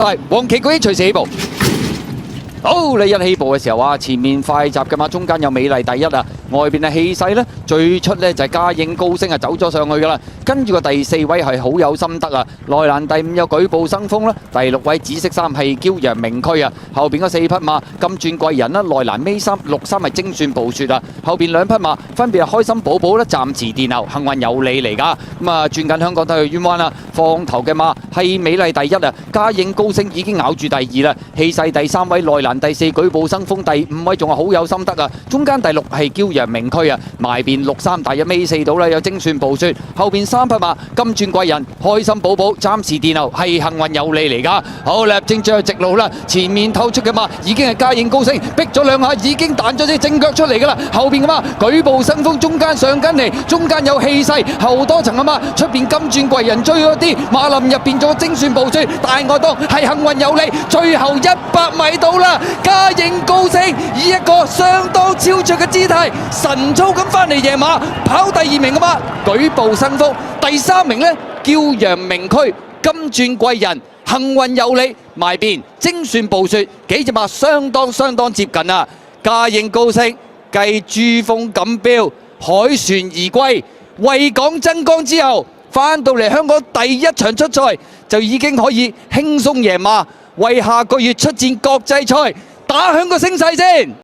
係黃旗舉起隨時起步。好，你一起步嘅時候啊，前面快閘嘅嘛，中間有美麗第一啊，外邊嘅氣勢呢，最出呢就係嘉應高升啊，走咗上去噶啦。跟住個第4位係好有心得啊，內欄第5有舉步生風啦，第6位紫色衫係驕陽明區啊，後邊嗰4匹馬金鑽貴人啦，內欄尾3、6、3係精算暴雪啊，後邊2匹馬分別係開心寶寶啦，暫時殿後，幸運有利嚟噶。咁啊，轉緊香港體育冤彎啦，放頭嘅馬係美麗第1啊，嘉應高升已經咬住第2啦，氣勢第3位內欄。第4舉步生風，第5位仲係好有心得啊！中間第6係驕陽明區啊，埋邊6、3大約尾4到啦，有精算暴雪，後邊3匹馬金鑽貴人、開心寶寶暫時殿後，係幸運有利嚟噶。好啦，正進入直路啦，前面透出嘅馬已經係嘉應高升，逼咗2下已經彈咗隻正腳出嚟噶啦，後邊嘅馬舉步生風，中間上緊嚟，中間有氣勢，後多層嘅馬出邊金鑽貴人追咗啲，馬林入邊做精算暴雪，大外檔係幸運有利，最後100米到啦。嘉應高升以一個相當超卓嘅姿態，神操咁翻嚟贏馬，跑第2名嘅馬舉步生風，第3名呢驕陽明區金鑽貴人幸運有利，埋邊精算暴雪，幾隻馬相當接近啊！嘉應高升繼珠峰錦標凱旋而歸，為港爭光之後，翻到嚟香港第1場出賽就已經可以輕鬆贏馬。為下個月出戰國際賽打響個聲勢先。